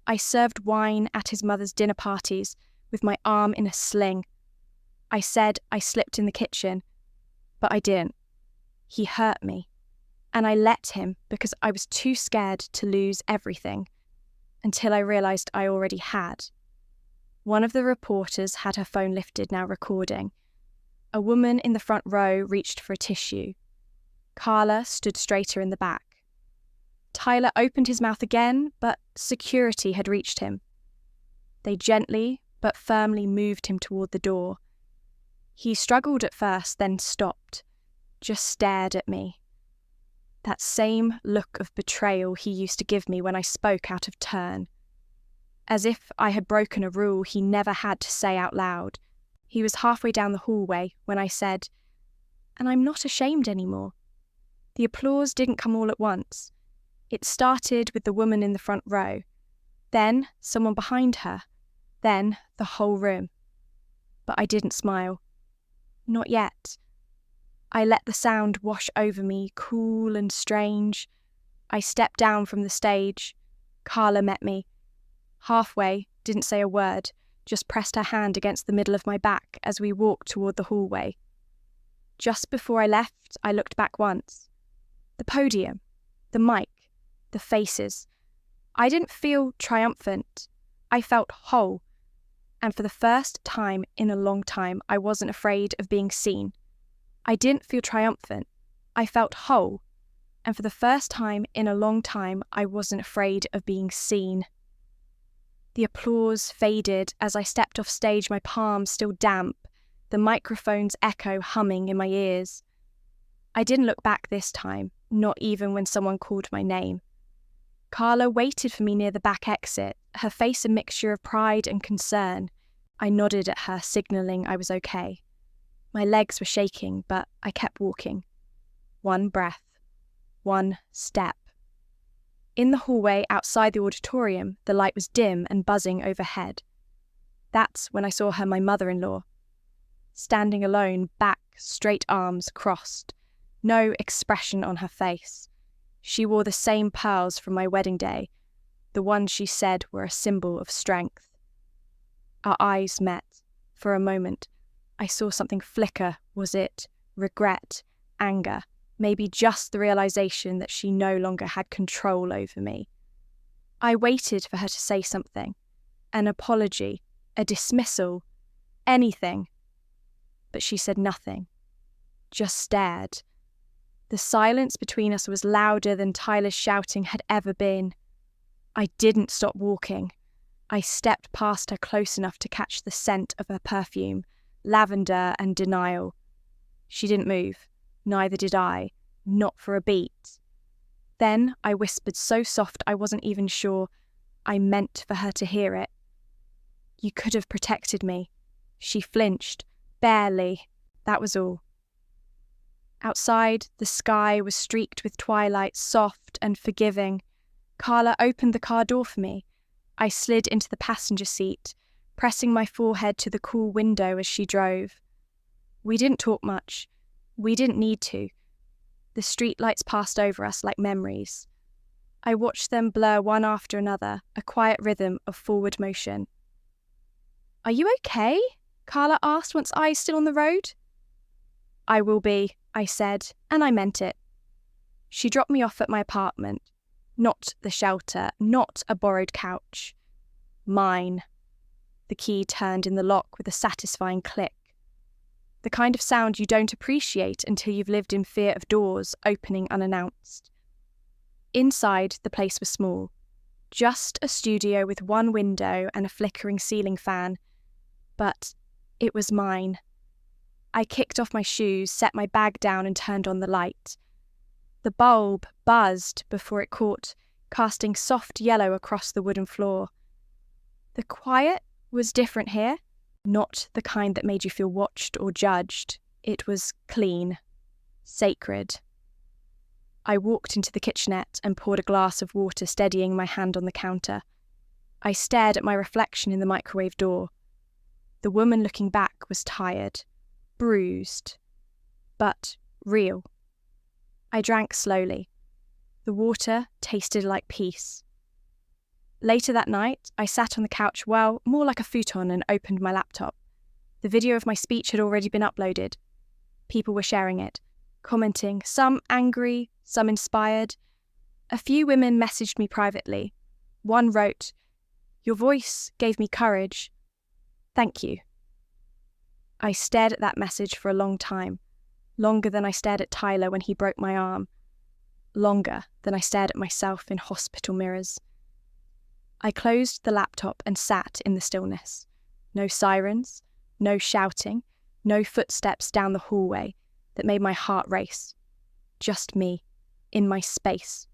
I served wine at his mother's dinner parties with my arm in a sling. I said I slipped in the kitchen, but I didn't. He hurt me, and I let him because I was too scared to lose everything, until I realised I already had. One of the reporters had her phone lifted, now recording. A woman in the front row reached for a tissue. Carla stood straighter in the back. Tyler opened his mouth again, but security had reached him. They gently but firmly moved him toward the door. He struggled at first, then stopped, just stared at me. That same look of betrayal he used to give me when I spoke out of turn. As if I had broken a rule he never had to say out loud. He was halfway down the hallway when I said, "And I'm not ashamed anymore." The applause didn't come all at once. It started with the woman in the front row, then someone behind her, then the whole room. But I didn't smile. Not yet. I let the sound wash over me, cool and strange. I stepped down from the stage. Carla met me. Halfway, didn't say a word, just pressed her hand against the middle of my back as we walked toward the hallway. Just before I left, I looked back once. The podium, the mic, the faces. I didn't feel triumphant. I felt whole. And for the first time in a long time, I wasn't afraid of being seen. I didn't feel triumphant. I felt whole. And for the first time in a long time, I wasn't afraid of being seen. The applause faded as I stepped off stage, my palms still damp, the microphone's echo humming in my ears. I didn't look back this time, not even when someone called my name. Carla waited for me near the back exit, her face a mixture of pride and concern. I nodded at her, signalling I was okay. My legs were shaking, but I kept walking. One breath. One step. In the hallway outside the auditorium, the light was dim and buzzing overhead. That's when I saw her, my mother-in-law. Standing alone, back, straight arms crossed. No expression on her face. She wore the same pearls from my wedding day, the ones she said were a symbol of strength. Our eyes met. For a moment, I saw something flicker. Was it regret, anger, maybe just the realization that she no longer had control over me? I waited for her to say something, an apology, a dismissal, anything. But she said nothing, just stared. The silence between us was louder than Tyler's shouting had ever been. I didn't stop walking. I stepped past her close enough to catch the scent of her perfume, lavender and denial. She didn't move, neither did I, not for a beat. Then I whispered so soft I wasn't even sure I meant for her to hear it. You could have protected me. She flinched, barely, that was all. Outside, the sky was streaked with twilight, soft and forgiving. Carla opened the car door for me. I slid into the passenger seat, pressing my forehead to the cool window as she drove. We didn't talk much. We didn't need to. The streetlights passed over us like memories. I watched them blur one after another, a quiet rhythm of forward motion. "Are you okay?" Carla asked once eyes still on the road. "I will be," I said, and I meant it. She dropped me off at my apartment. Not the shelter, not a borrowed couch. Mine. The key turned in the lock with a satisfying click. The kind of sound you don't appreciate until you've lived in fear of doors opening unannounced. Inside, the place was small. Just a studio with one window and a flickering ceiling fan. But it was mine. I kicked off my shoes, set my bag down and turned on the light. The bulb buzzed before it caught, casting soft yellow across the wooden floor. The quiet was different here, not the kind that made you feel watched or judged. It was clean, sacred. I walked into the kitchenette and poured a glass of water, steadying my hand on the counter. I stared at my reflection in the microwave door. The woman looking back was tired, bruised, but real. I drank slowly. The water tasted like peace. Later that night, I sat on the couch, well, more like a futon, and opened my laptop. The video of my speech had already been uploaded. People were sharing it, commenting, some angry, some inspired. A few women messaged me privately. One wrote, "Your voice gave me courage. Thank you." I stared at that message for a long time, longer than I stared at Tyler when he broke my arm, longer than I stared at myself in hospital mirrors. I closed the laptop and sat in the stillness. No sirens, no shouting, no footsteps down the hallway that made my heart race. Just me, in my space,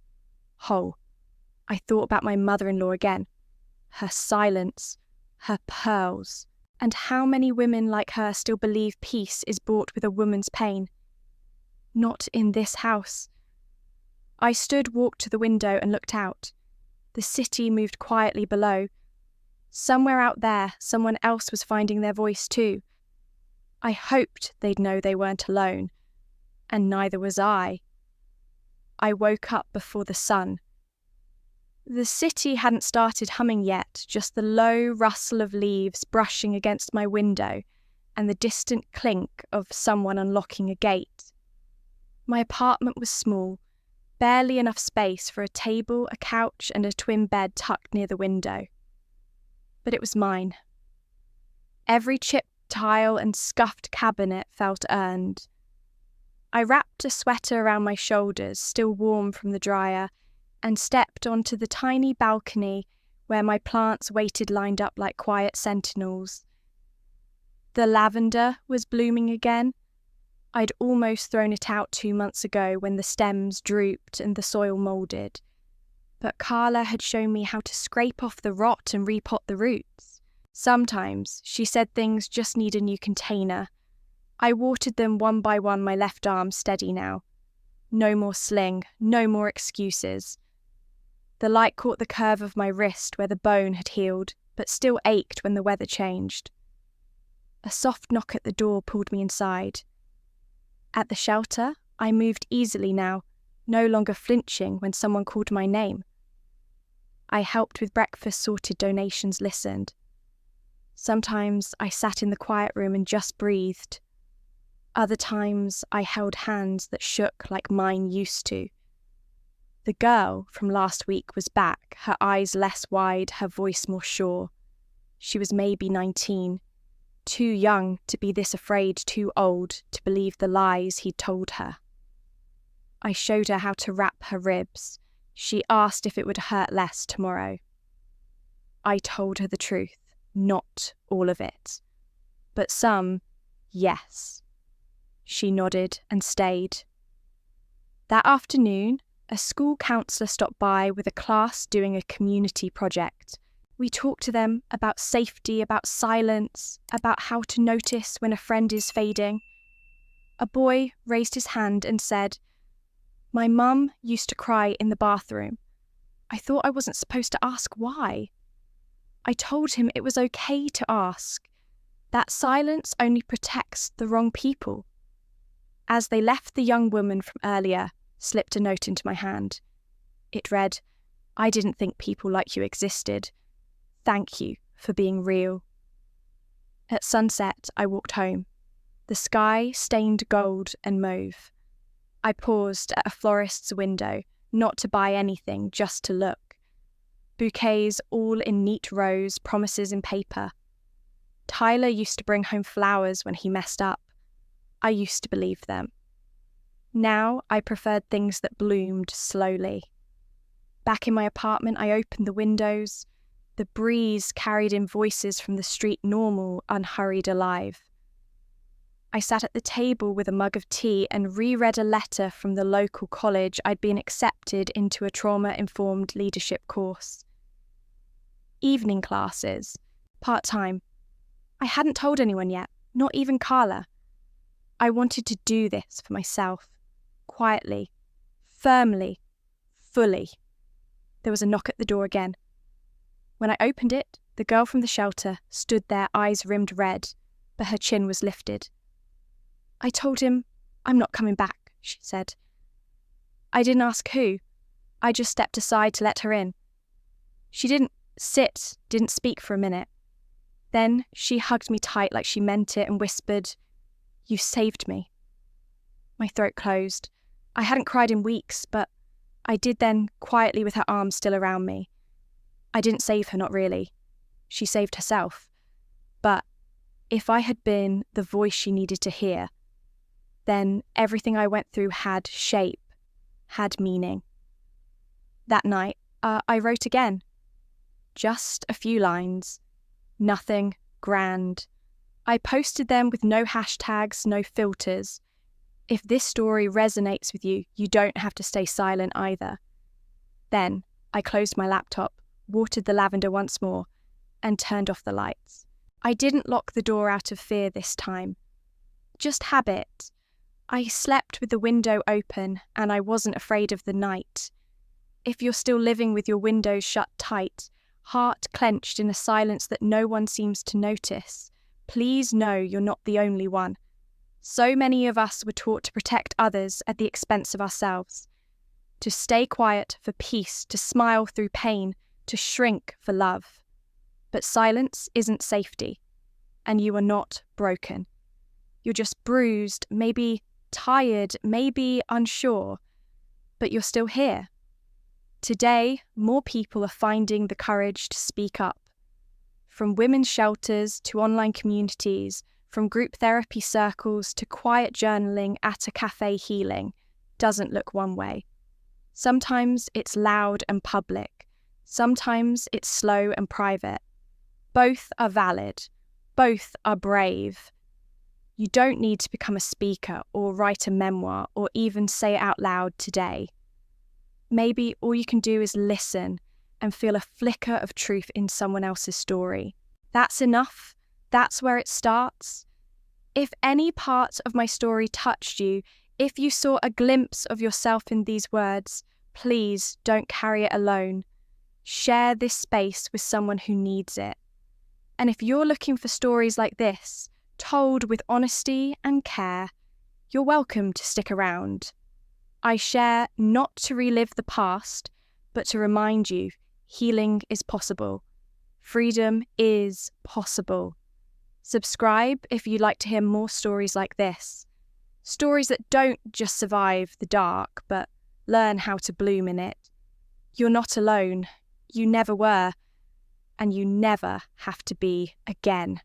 whole. I thought about my mother-in-law again, her silence, her pearls, and how many women like her still believe peace is bought with a woman's pain. Not in this house. I walked to the window and looked out. The city moved quietly below. Somewhere out there, someone else was finding their voice too. I hoped they'd know they weren't alone, and neither was I. I woke up before the sun. The city hadn't started humming yet, just the low rustle of leaves brushing against my window, and the distant clink of someone unlocking a gate. My apartment was small, barely enough space for a table, a couch, and a twin bed tucked near the window. But it was mine. Every chipped tile and scuffed cabinet felt earned. I wrapped a sweater around my shoulders, still warm from the dryer, and stepped onto the tiny balcony where my plants waited lined up like quiet sentinels. The lavender was blooming again. I'd almost thrown it out 2 months ago when the stems drooped and the soil moulded. But Carla had shown me how to scrape off the rot and repot the roots. Sometimes, she said, things just need a new container. I watered them one by one, my left arm steady now. No more sling, no more excuses. The light caught the curve of my wrist where the bone had healed, but still ached when the weather changed. A soft knock at the door pulled me inside. At the shelter, I moved easily now, no longer flinching when someone called my name. I helped with breakfast, sorted donations, listened. Sometimes I sat in the quiet room and just breathed. Other times I held hands that shook like mine used to. The girl from last week was back, her eyes less wide, her voice more sure. She was maybe 19. Too young to be this afraid, too old to believe the lies he'd told her. I showed her how to wrap her ribs. She asked if it would hurt less tomorrow. I told her the truth, not all of it. But some, yes. She nodded and stayed. That afternoon, a school counsellor stopped by with a class doing a community project. We talked to them about safety, about silence, about how to notice when a friend is fading. A boy raised his hand and said, "My mum used to cry in the bathroom. I thought I wasn't supposed to ask why." I told him it was okay to ask. That silence only protects the wrong people. As they left, the young woman from earlier slipped a note into my hand. It read, "I didn't think people like you existed. Thank you for being real." At sunset, I walked home. The sky stained gold and mauve. I paused at a florist's window, not to buy anything, just to look. Bouquets all in neat rows, promises in paper. Tyler used to bring home flowers when he messed up. I used to believe them. Now I preferred things that bloomed slowly. Back in my apartment, I opened the windows. The breeze carried in voices from the street, normal, unhurried, alive. I sat at the table with a mug of tea and reread a letter from the local college I'd been accepted into a trauma-informed leadership course. Evening classes, part-time. I hadn't told anyone yet, not even Carla. I wanted to do this for myself, quietly, firmly, fully. There was a knock at the door again. When I opened it, the girl from the shelter stood there, eyes rimmed red, but her chin was lifted. I told him, "I'm not coming back," she said. I didn't ask who. I just stepped aside to let her in. She didn't sit, didn't speak for a minute. Then she hugged me tight like she meant it and whispered, "You saved me." My throat closed. I hadn't cried in weeks, but I did then, quietly with her arms still around me. I didn't save her, not really. She saved herself. But if I had been the voice she needed to hear, then everything I went through had shape, had meaning. That night, I wrote again. Just a few lines. Nothing grand. I posted them with no hashtags, no filters. If this story resonates with you, you don't have to stay silent either. Then I closed my laptop, watered the lavender once more, and turned off the lights. I didn't lock the door out of fear this time. Just habit. I slept with the window open, and I wasn't afraid of the night. If you're still living with your windows shut tight, heart clenched in a silence that no one seems to notice, please know you're not the only one. So many of us were taught to protect others at the expense of ourselves. To stay quiet for peace, to smile through pain, to shrink for love. But silence isn't safety. and you are not broken. You're just bruised, maybe tired, maybe unsure, but you're still here. Today, more people are finding the courage to speak up. From women's shelters to online communities, from group therapy circles to quiet journaling at a cafe healing, doesn't look one way. Sometimes it's loud and public. Sometimes it's slow and private. Both are valid. Both are brave. You don't need to become a speaker or write a memoir or even say it out loud today. Maybe all you can do is listen and feel a flicker of truth in someone else's story. That's enough. That's where it starts. If any part of my story touched you, if you saw a glimpse of yourself in these words, please don't carry it alone. Share this space with someone who needs it. And if you're looking for stories like this, told with honesty and care, you're welcome to stick around. I share not to relive the past, but to remind you healing is possible. Freedom is possible. Subscribe if you'd like to hear more stories like this. Stories that don't just survive the dark, but learn how to bloom in it. You're not alone. You never were. And you never have to be again.